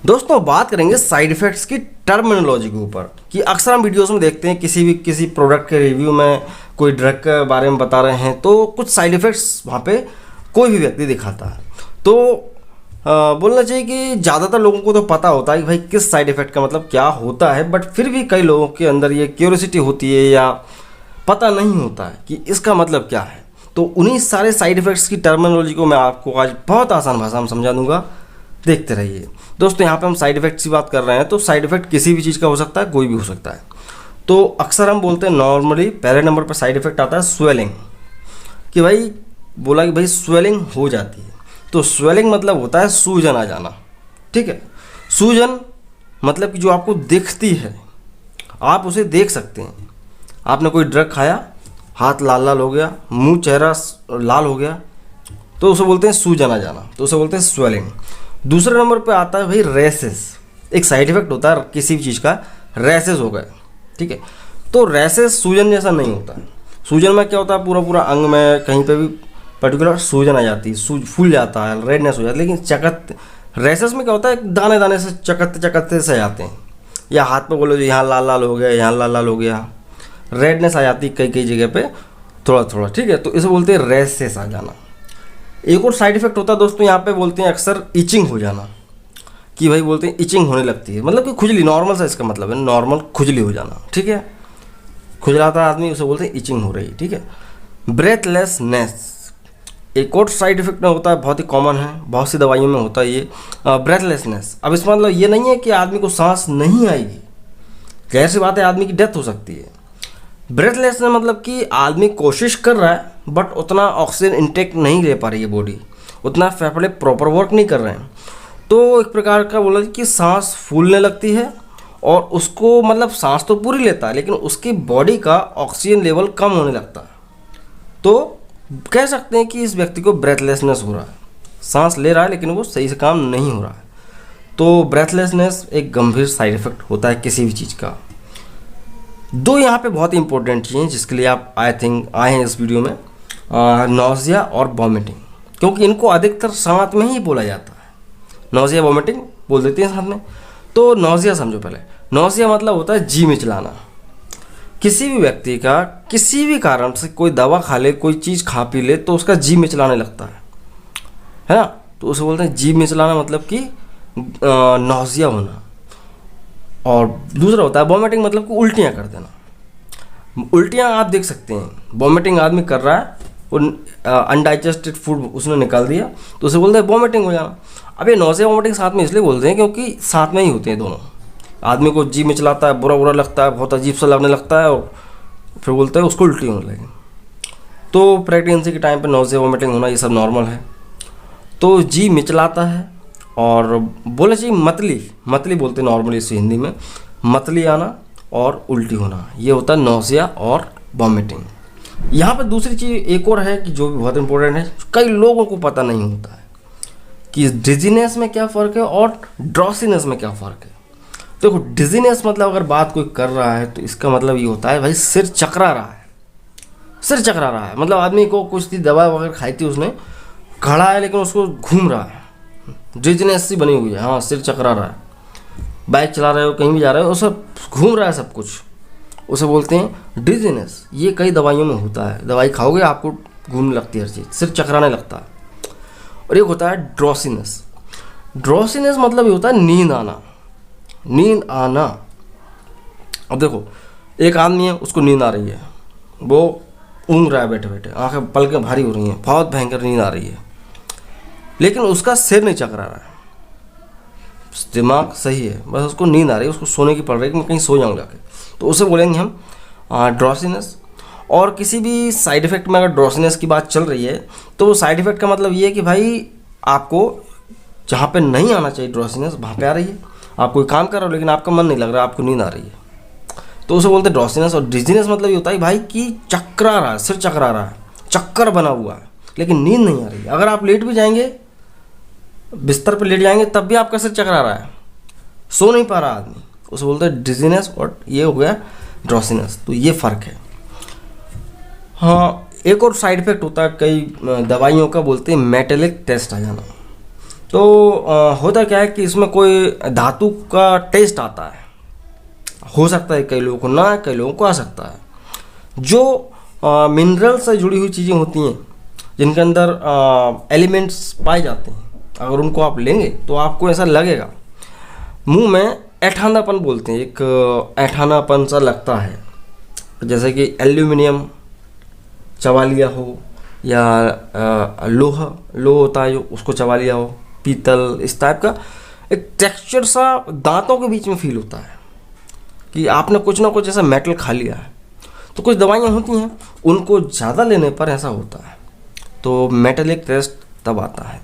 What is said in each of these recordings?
दोस्तों बात करेंगे साइड इफ़ेक्ट्स की टर्मिनोलॉजी के ऊपर कि अक्सर हम वीडियोस में देखते हैं किसी प्रोडक्ट के रिव्यू में कोई ड्रग के बारे में बता रहे हैं तो कुछ साइड इफ़ेक्ट्स वहाँ पे कोई भी व्यक्ति दिखाता है। तो बोलना चाहिए कि ज़्यादातर लोगों को तो पता होता है कि भाई किस साइड इफ़ेक्ट का मतलब क्या होता है, बट फिर भी कई लोगों के अंदर ये क्यूरियोसिटी होती है या पता नहीं होता है कि इसका मतलब क्या है। तो उन्हीं सारे साइड इफ़ेक्ट्स की टर्मिनोलॉजी को मैं आपको आज बहुत आसान भाषा में समझा दूंगा, देखते रहिए। दोस्तों यहाँ पे हम साइड इफ़ेक्ट्स की बात कर रहे हैं तो साइड इफ़ेक्ट किसी भी चीज़ का हो सकता है, कोई भी हो सकता है। तो अक्सर हम बोलते हैं नॉर्मली पहले नंबर पर साइड इफ़ेक्ट आता है स्वेलिंग, कि भाई बोला कि भाई स्वेलिंग हो जाती है। तो स्वेलिंग मतलब होता है सूजन आ जाना, ठीक है। सूजन मतलब कि जो आपको दिखती है, आप उसे देख सकते हैं। आपने कोई ड्रग खाया, हाथ लाल लाल हो गया, मुंह चेहरा लाल हो गया, तो उसे बोलते हैं सूजन आ जाना, तो उसे बोलते हैं स्वेलिंग। दूसरे नंबर पे आता है भाई रैसेस। एक साइड इफेक्ट होता है किसी भी चीज़ का, रैसेस हो गए, ठीक है। तो रैसेस सूजन जैसा नहीं होता है। सूजन में क्या होता है, पूरा पूरा अंग में कहीं पे भी पर्टिकुलर सूजन आ जाती है, फूल जाता है, रेडनेस हो जाती है। लेकिन रैसेस में क्या होता है, दाने दाने से चकत्ते चकत्ते से आते हैं, या हाथ पे बोलो जो यहाँ लाल लाल हो गया, यहाँ लाल लाल हो गया, रेडनेस आ जाती है कई कई जगह पे थोड़ा थोड़ा, ठीक है। तो इसे बोलते हैं रैसेस आ जाना। एक और साइड इफेक्ट होता है दोस्तों, यहाँ पे बोलते हैं अक्सर इचिंग हो जाना, कि भाई बोलते हैं इचिंग होने लगती है, मतलब कि खुजली, नॉर्मल सा इसका मतलब है नॉर्मल खुजली हो जाना, ठीक है। खुजलाता आदमी उसे बोलते हैं इचिंग हो रही है, ठीक है। ब्रेथलेसनेस एक और साइड इफेक्ट में होता है, बहुत ही कॉमन है, बहुत सी दवाइयों में होता है ये ब्रेथलेसनेस। अब इसका मतलब ये नहीं है कि आदमी को सांस नहीं आएगी, जाहिर सी बात है आदमी की डेथ हो सकती है। ब्रेथलेसनेस मतलब कि आदमी कोशिश कर रहा है बट उतना ऑक्सीजन इंटेक नहीं ले पा रही है बॉडी, उतना फेफड़े प्रॉपर वर्क नहीं कर रहे हैं। तो एक प्रकार का बोला कि सांस फूलने लगती है और उसको मतलब सांस तो पूरी लेता है लेकिन उसकी बॉडी का ऑक्सीजन लेवल कम होने लगता है। तो कह सकते हैं कि इस व्यक्ति को ब्रेथलेसनेस हो रहा है, सांस ले रहा है लेकिन वो सही से काम नहीं हो रहा है। तो ब्रेथलेसनेस एक गंभीर साइड इफेक्ट होता है किसी भी चीज़ का। दो यहाँ पे बहुत ही इंपॉर्टेंट चीज़ें जिसके लिए आप आई थिंक आए हैं इस वीडियो में, नौजिया और वॉमिटिंग, क्योंकि इनको अधिकतर साथ में ही बोला जाता है। नौजिया वॉमिटिंग बोल देते हैं साथ में। तो नौजिया समझो पहले। नौजिया मतलब होता है जी मिचलाना। किसी भी व्यक्ति का किसी भी कारण से कोई दवा खा ले, कोई चीज़ खा पी ले तो उसका जी मिचलाने लगता है ना। तो उसे बोलते हैं जी मिचलाना, मतलब कि नौजिया होना। और दूसरा होता है वॉमिटिंग, मतलब कि उल्टियाँ कर देना। उल्टियाँ आप देख सकते हैं, वॉमिटिंग आदमी कर रहा है, वो अनडाइजेस्टेड फूड उसने निकाल दिया तो उसे बोलते हैं वॉमिटिंग हो जाना। अब ये नौजिया वॉमिटिंग साथ में इसलिए बोलते हैं क्योंकि साथ में ही होते हैं दोनों। आदमी को जी मिचलाता है, बुरा बुरा लगता है, बहुत अजीब सा लगने लगता है और फिर बोलते हैं उसको उल्टी होने लगी। तो प्रेगनेंसी के टाइम पे नौजिया वॉमिटिंग होना ये सब नॉर्मल है। तो जी मिचलाता है और बोले चाहिए मतली बोलते हैं नॉर्मली इसे हिंदी में, मतली आना और उल्टी होना, ये होता है नौजिया और वॉमिटिंग। यहाँ पर दूसरी चीज़ एक और है कि जो भी बहुत इंपॉर्टेंट है, कई लोगों को पता नहीं होता है कि डिजीनेस में क्या फ़र्क है और ड्रॉसीनेस में क्या फ़र्क है। देखो डिजीनेस मतलब अगर बात कोई कर रहा है तो इसका मतलब ये होता है भाई सिर चकरा रहा है, सिर चकरा रहा है, मतलब आदमी को कुछ थी दवा वगैरह खाई थी उसने, खड़ा है लेकिन उसको घूम रहा है, डिजीनेस सी बनी हुई है, हाँ सिर चकरा रहा है। बाइक चला रहे हो, कहीं भी जा रहे हो, वो सब घूम रहा है सब कुछ, उसे बोलते हैं डिजीनेस। ये कई दवाइयों में होता है, दवाई खाओगे आपको घूमने लगती है हर चीज़, सिर चकराने लगता है। और एक होता है ड्रॉसीनेस। ड्रॉसीनेस मतलब ये होता है नींद आना, नींद आना। अब देखो एक आदमी है, उसको नींद आ रही है, वो ऊँग रहा है बैठे बैठे, आंखें पलकें भारी हो रही हैं, बहुत भयंकर नींद आ रही है, लेकिन उसका सिर नहीं चकरा रहा है, दिमाग सही है, बस उसको नींद आ रही है, उसको सोने की पड़ रही है कि मैं कहीं सो जाऊँ जाके, तो उसे बोलेंगे हम ड्रॉसीनेस। और किसी भी साइड इफ़ेक्ट में अगर ड्रॉसीनेस की बात चल रही है तो वो साइड इफ़ेक्ट का मतलब ये है कि भाई आपको जहाँ पे नहीं आना चाहिए ड्रॉसीनेस वहाँ पे आ रही है। आप कोई काम कर रहे हो लेकिन आपका मन नहीं लग रहा, आपको नींद आ रही है, तो उसे बोलते हैं ड्रॉसीनेस। और डिजीनेस मतलब ये होता है भाई कि चकरा रहा है, सिर चकरा रहा है, चक्कर बना हुआ है लेकिन नींद नहीं आ रही है। अगर आप लेट भी जाएंगे, बिस्तर पर लेट जाएंगे तब भी आपका सिर चकरा रहा है, सो नहीं पा रहा आदमी, उसे बोलते हैं डिजीनेस। और ये हो गया ड्रॉसीनेस। तो ये फ़र्क है। हाँ एक और साइड इफेक्ट होता है कई दवाइयों का, बोलते हैं मेटेलिक टेस्ट आ जाना। तो होता क्या है कि इसमें कोई धातु का टेस्ट आता है, हो सकता है कई लोगों को ना, कई लोगों को आ सकता है। जो मिनरल से जुड़ी हुई चीज़ें होती हैं, जिनके अंदर एलिमेंट्स पाए जाते हैं, अगर उनको आप लेंगे तो आपको ऐसा लगेगा, मुंह में ऐठानापन बोलते हैं, एक ऐठानापन सा लगता है, जैसे कि एल्यूमिनियम चबा लिया हो, या लोह होता है जो, उसको चबा लिया हो, पीतल, इस टाइप का एक टेक्सचर सा दांतों के बीच में फील होता है कि आपने कुछ ना कुछ ऐसा मेटल खा लिया है। तो कुछ दवाइयाँ होती हैं, उनको ज़्यादा लेने पर ऐसा होता है, तो मेटेलिक टेस्ट तब आता है।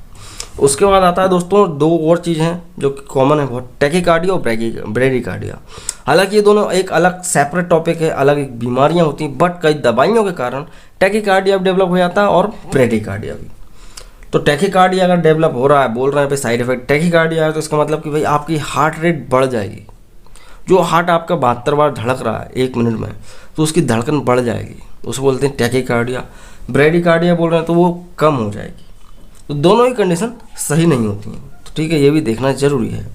उसके बाद आता है दोस्तों दो और चीज़ हैं जो कि कॉमन है बहुत, टैकीकार्डिया और ब्रेडीकार्डिया। हालांकि ये दोनों एक अलग सेपरेट टॉपिक है, अलग एक बीमारियां होती हैं, बट कई दवाइयों के कारण टैकीकार्डिया भी डेवलप हो जाता है और ब्रेडीकार्डिया भी। तो टैकीकार्डिया अगर डेवलप हो रहा है, बोल रहे हैं भाई साइड इफेक्ट टैकीकार्डिया है, तो इसका मतलब कि भाई आपकी हार्ट रेट बढ़ जाएगी। जो हार्ट आपका 72 बार धड़क रहा है 1 मिनट में, तो उसकी धड़कन बढ़ जाएगी, उसे बोलते हैं टैकीकार्डिया। ब्रेडीकार्डिया बोल रहे हैं तो वो कम हो जाएगी। तो दोनों ही कंडीशन सही नहीं होती हैं, तो ठीक है, ये भी देखना जरूरी है।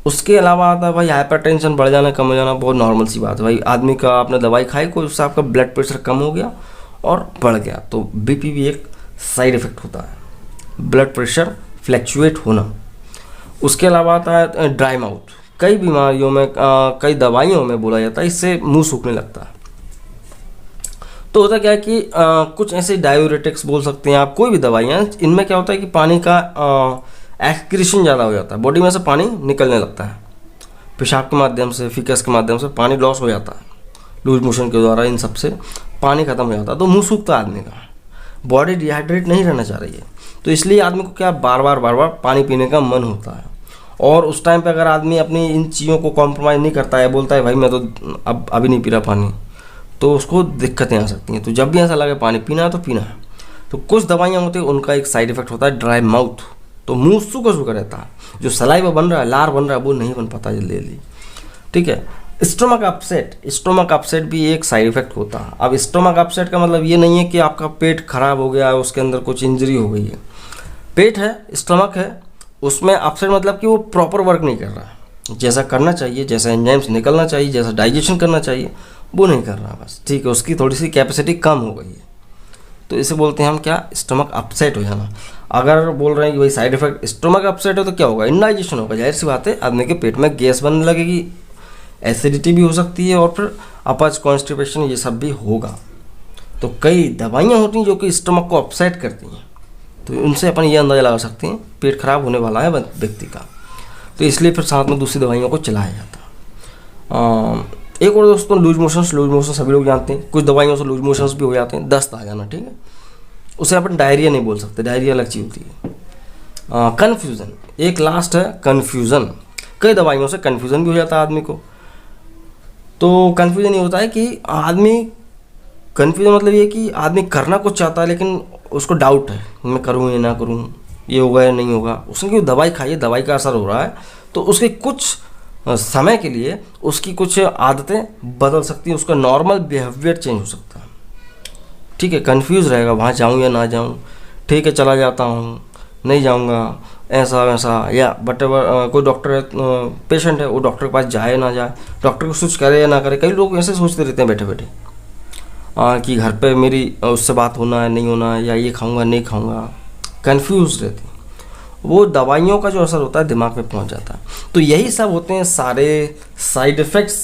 उसके अलावा आता है भाई हाइपरटेंशन, बढ़ जाना, कम हो जाना, बहुत नॉर्मल सी बात है भाई। आदमी का आपने दवाई खाई कोई, उससे आपका ब्लड प्रेशर कम हो गया और बढ़ गया, तो बीपी भी एक साइड इफेक्ट होता है, ब्लड प्रेशर फ्लैक्चुएट होना। उसके अलावा आता है ड्राई माउथ। कई बीमारियों में, कई दवाइयों में बोला जाता है इससे मुंह सूखने लगता है। तो होता क्या है कि कुछ ऐसे डायूरेटिक्स बोल सकते हैं आप, कोई भी दवाइयाँ, इनमें क्या होता है कि पानी का एक्सक्रीशन ज़्यादा हो जाता है, बॉडी में से पानी निकलने लगता है, पेशाब के माध्यम से, फीकस के माध्यम से पानी लॉस हो जाता है, लूज मोशन के द्वारा, इन सब से पानी खत्म हो जाता है, तो मुंह सूखता है आदमी का, बॉडी डिहाइड्रेट नहीं रहना चाह रही है, तो इसलिए आदमी को क्या बार बार पानी पीने का मन होता है। और उस टाइम पे अगर आदमी अपनी इन चीज़ों को कॉम्प्रोमाइज़ नहीं करता है, बोलता है भाई मैं तो अभी नहीं पी रहा पानी, तो उसको दिक्कतें आ सकती हैं। तो जब भी ऐसा लगे पानी पीना है तो पीना है। तो कुछ दवाइयाँ होती हैं, उनका एक साइड इफेक्ट होता है ड्राई माउथ, तो मुंह सूखा रहता है, जो सलाइवा बन रहा है, लार बन रहा है, वो नहीं बन पाता जल्दी। ठीक है। स्टोमक अपसेट भी एक साइड इफेक्ट होता है। अब स्टोमक अपसेट का मतलब ये नहीं है कि आपका पेट खराब हो गया है, उसके अंदर कुछ इंजरी हो गई है। पेट है, स्टोमक है, उसमें अपसेट मतलब कि वो प्रॉपर वर्क नहीं कर रहा है, जैसा करना चाहिए, जैसा एंजाइम्स निकलना चाहिए, जैसा डाइजेशन करना चाहिए, वो नहीं कर रहा बस। ठीक है, उसकी थोड़ी सी कैपेसिटी कम हो गई है, तो इसे बोलते हैं हम क्या, स्टोमक अपसेट हो जाना। अगर बोल रहे हैं कि भाई साइड इफेक्ट स्टोमक अपसेट है तो क्या होगा, इंडाइजेशन होगा, जाहिर सी बात है, आदमी के पेट में गैस बनने लगेगी, एसिडिटी भी हो सकती है, और फिर अपच, कॉन्स्टिपेशन, ये सब भी होगा। तो कई दवाइयाँ होती हैं जो कि स्टोमक को अपसेट करती हैं, तो उनसे अपन ये अंदाज़ा लगा सकते हैं पेट खराब होने वाला है व्यक्ति का, तो इसलिए फिर साथ में दूसरी दवाइयों को चलाया जाता। एक और दोस्तों लूज मोशन सभी लोग जानते हैं, कुछ दवाइयों से लूज मोशंस भी हो जाते हैं, दस्त आ जाना, ठीक है, उसे अपन डायरिया नहीं बोल सकते, डायरिया अलग चीज़ होती है। कन्फ्यूज़न, एक लास्ट है कन्फ्यूज़न। कई दवाइयों से कन्फ्यूज़न भी हो जाता है आदमी को। तो कन्फ्यूज़न ये होता है कि आदमी, कन्फ्यूज़न मतलब ये कि आदमी करना कुछ चाहता है लेकिन उसको डाउट है, मैं करूँ या ना करूँ, ये होगा या नहीं होगा। उसने क्यों दवाई खाई है, दवाई का असर हो रहा है, तो उसके कुछ समय के लिए उसकी कुछ आदतें बदल सकती हैं, उसका नॉर्मल बिहेवियर चेंज हो सकता है। ठीक है, कंफ्यूज रहेगा, वहाँ जाऊँ या ना जाऊँ, ठीक है चला जाता हूँ, नहीं जाऊँगा, ऐसा वैसा, या बट कोई डॉक्टर है, पेशेंट है, वो डॉक्टर के पास जाए ना जाए, डॉक्टर को स्विच करे या ना करे। कई लोग ऐसे सोचते रहते हैं बैठे बैठे कि घर पे मेरी उससे बात होना है, नहीं होना है, या ये खाऊँगा नहीं खाऊँगा, कन्फ्यूज रहते हैं। वो दवाइयों का जो असर होता है दिमाग में पहुंच जाता है। तो यही सब होते हैं सारे साइड इफ़ेक्ट्स।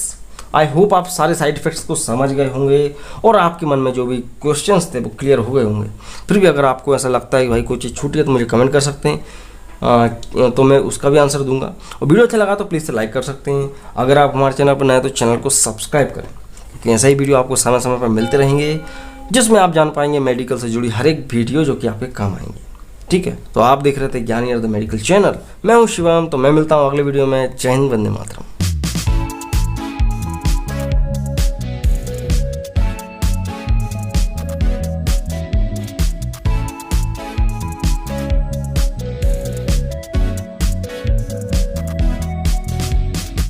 आई होप आप सारे साइड इफ़ेक्ट्स को समझ गए होंगे और आपके मन में जो भी क्वेश्चंस थे वो क्लियर हो गए होंगे। फिर भी अगर आपको ऐसा लगता है कि भाई कोई चीज़ छूटी है तो मुझे कमेंट कर सकते हैं, तो मैं उसका भी आंसर दूंगा। और वीडियो अच्छा लगा तो प्लीज़ से लाइक कर सकते हैं। अगर आप हमारे चैनल पर नए तो चैनल को सब्सक्राइब करें, क्योंकि ऐसा ही वीडियो आपको समय समय पर मिलते रहेंगे, जिसमें आप जान पाएंगे मेडिकल से जुड़ी हर एक वीडियो जो कि आपके काम आएंगे। ठीक है, तो आप देख रहे थे ज्ञानी अर्ध मेडिकल चैनल, मैं हूं शिवम, तो मैं मिलता हूं अगले वीडियो में। जय हिंद, वंदे मातरम।